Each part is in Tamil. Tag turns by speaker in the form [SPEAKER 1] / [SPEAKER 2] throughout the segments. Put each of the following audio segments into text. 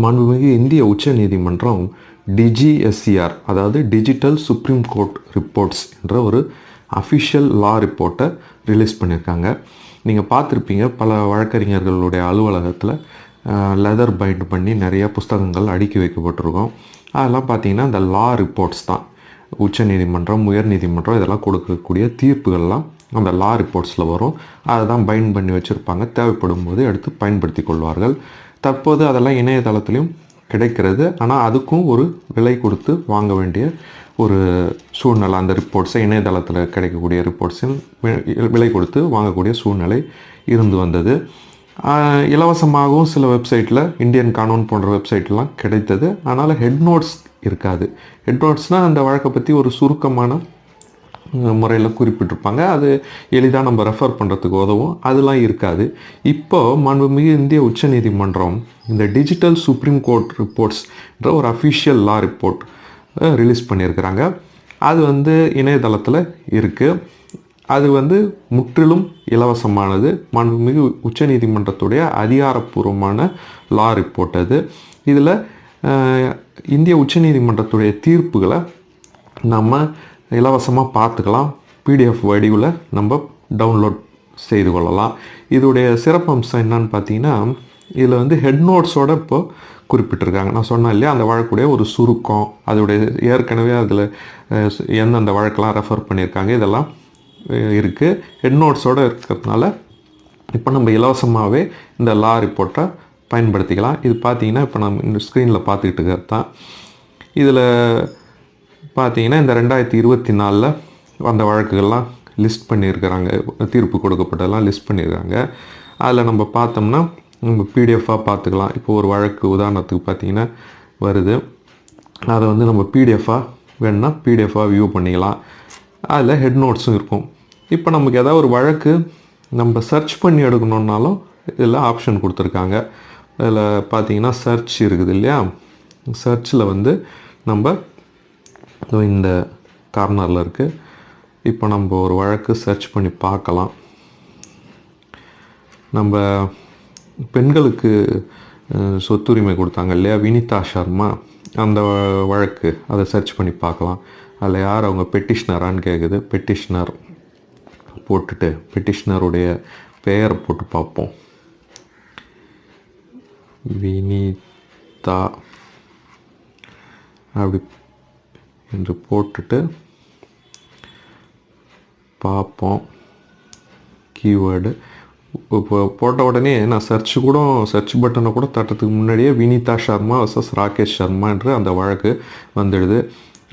[SPEAKER 1] மாண்புமிகு இந்திய உச்சநீதிமன்றம் டிஜிஎஸ்சிஆர் அதாவது டிஜிட்டல் சுப்ரீம் கோர்ட் ரிப்போர்ட்ஸ் என்ற ஒரு அஃபிஷியல் லா ரிப்போர்ட்டை ரிலீஸ் பண்ணியிருக்காங்க. நீங்கள் பார்த்துருப்பீங்க, பல வழக்கறிஞர்களுடைய அலுவலகத்தில் லெதர் பைண்ட் பண்ணி நிறைய புஸ்தகங்கள் அடுக்கி வைக்கப்பட்டிருக்கும். அதெல்லாம் பார்த்தீங்கன்னா இந்த லா ரிப்போர்ட்ஸ் தான். உச்சநீதிமன்றம், உயர்நீதிமன்றம் இதெல்லாம் கொடுக்கக்கூடிய தீர்ப்புகள்லாம் அந்த லா ரிப்போர்ட்ஸில் வரும். அதை தான் பைண்ட் பண்ணி வச்சுருப்பாங்க. தேவைப்படும் போது எடுத்து பயன்படுத்தி கொள்வார்கள். தற்போது அதெல்லாம் இணையதளத்துலேயும் கிடைக்கிறது. ஆனால் அதுக்கும் ஒரு விலை கொடுத்து வாங்க வேண்டிய ஒரு சூழ்நிலை, அந்த ரிப்போர்ட்ஸை இணையதளத்தில் கிடைக்கக்கூடிய ரிப்போர்ட்ஸில் விலை கொடுத்து வாங்கக்கூடிய சூழ்நிலை இருந்து வந்தது. இலவசமாகவும் சில வெப்சைட்டில், இந்தியன் கானூன் போன்ற வெப்சைட்லாம் கிடைத்தது. ஆனால் ஹெட் நோட்ஸ் இருக்காது. ஹெட் நோட்ஸ்னால் அந்த வழக்கை பற்றி ஒரு சுருக்கமான முறையில் குறிப்பிட்டிருப்பாங்க. அது எளிதாக நம்ம ரெஃபர் பண்ணுறதுக்கு உதவும். அதெல்லாம் இருக்காது. இப்போது மாண்புமிகு இந்திய உச்சநீதிமன்றம் இந்த டிஜிட்டல் சுப்ரீம் கோர்ட் ரிப்போர்ட்ஸ்ன்ற ஒரு அஃபிஷியல் லா ரிப்போர்ட் ரிலீஸ் பண்ணியிருக்கிறாங்க. அது இணையதளத்தில் இருக்குது. அது முற்றிலும் இலவசமானது. மாண்புமிகு உச்சநீதிமன்றத்துடைய அதிகாரப்பூர்வமான லா ரிப்போர்ட் அது. இதில் இந்திய உச்சநீதிமன்றத்துடைய தீர்ப்புகளை நம்ம இலவசமாக பார்த்துக்கலாம். பிடிஎஃப் வடிவில் நம்ம டவுன்லோட் செய்து கொள்ளலாம். இதோடைய சிறப்பம்சம் என்னன்னு பார்த்தீங்கன்னா, இதில் ஹெட் நோட்ஸோடு இப்போது குறிப்பிட்டிருக்காங்க. நான் சொன்னேன் இல்லையா, அந்த வழக்குடைய ஒரு சுருக்கம், அதோடைய ஏற்கனவே அதில் எந்தெந்த வழக்கெல்லாம் ரெஃபர் பண்ணியிருக்காங்க, இதெல்லாம் இருக்குது. ஹெட் நோட்ஸோடு இருக்கிறதுனால இப்போ நம்ம இலவசமாகவே இந்த லா ரிப்போர்ட்டை பயன்படுத்திக்கலாம். இது பார்த்திங்கன்னா இப்போ நம்ம இந்த ஸ்க்ரீனில் பார்த்துக்கிட்டு இருக்கிறது தான். இதில் பார்த்தீங்கன்னா இந்த 2024 அந்த வழக்குகள்லாம் லிஸ்ட் பண்ணியிருக்கிறாங்க. தீர்ப்பு கொடுக்கப்பட்டதெல்லாம் லிஸ்ட் பண்ணியிருக்காங்க. அதில் நம்ம பார்த்தோம்னா நம்ம பிடிஎஃபாக பார்த்துக்கலாம். இப்போ ஒரு வழக்கு உதாரணத்துக்கு பார்த்தீங்கன்னா வருது. அதை நம்ம பிடிஎஃபாக வேணுன்னா பிடிஎஃபாக வியூ பண்ணிக்கலாம். அதில் ஹெட் நோட்ஸும் இருக்கும். இப்போ நமக்கு ஏதாவது ஒரு வழக்கு நம்ம சர்ச் பண்ணி எடுக்கணுன்னாலும் இதில் ஆப்ஷன் கொடுத்துருக்காங்க. அதில் பார்த்தீங்கன்னா சர்ச் இருக்குது இல்லையா, சர்ச்சில் நம்ம இந்த கார்னரில் இருக்குது. இப்போ நம்ம ஒரு வழக்கு சர்ச் பண்ணி பார்க்கலாம். நம்ம பெண்களுக்கு சொத்துரிமை கொடுத்தாங்க இல்லையா, வினிதா சர்மா, அந்த வழக்கு அதை சர்ச் பண்ணி பார்க்கலாம். அதில் யார் அவங்க பெட்டிஷ்னரான்னு கேட்குது. பெட்டிஷ்னர் போட்டுட்டு பெட்டிஷ்னருடைய பெயரை போட்டு பார்ப்போம். வினிதா அப்படி என்று போட்டுட்டு பார்ப்போம். கீவேர்டு இப்போ போட்ட உடனே நான் சர்ச் பட்டனை கூட தட்டுறதுக்கு முன்னாடியே வினிதா சர்மா வர்சஸ் ராகேஷ் சர்மா என்று அந்த வழக்கு வந்துடுது.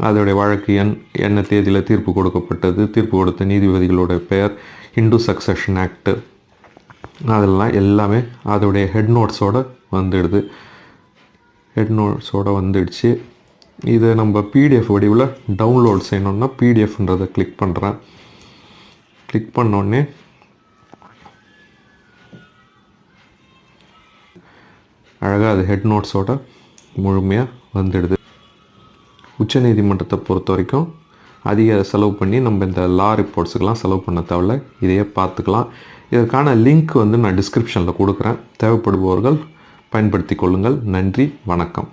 [SPEAKER 1] அதோடைய வழக்கு என்ன தேதியில் தீர்ப்பு கொடுக்கப்பட்டது, தீர்ப்பு கொடுத்த நீதிபதிகளோட பெயர், இந்து சக்சஷன் ஆக்டு, அதெல்லாம் எல்லாமே அதோடைய ஹெட் நோட்ஸோடு வந்துடுது. ஹெட் நோட்ஸோடு வந்துடுச்சு. இதை நம்ம பிடிஎஃப் வடிவில் டவுன்லோட் செய்யணுன்னா பிடிஎஃப்ன்றதை கிளிக் பண்ணுறேன். கிளிக் பண்ணோடனே அழகாக அது ஹெட் நோட்ஸோட முழுமையாக வந்துடுது. உச்சநீதிமன்றத்தை பொறுத்த வரைக்கும் அதிக செலவு பண்ணி நம்ம இந்த லா ரிப்போர்ட்ஸுக்கெல்லாம் செலவு பண்ண தேவையில்ல. இதையே பார்த்துக்கலாம். இதற்கான லிங்க் நான் டிஸ்கிரிப்ஷனில் கொடுக்குறேன். தேவைப்படுபவர்கள் பயன்படுத்தி கொள்ளுங்கள். நன்றி, வணக்கம்.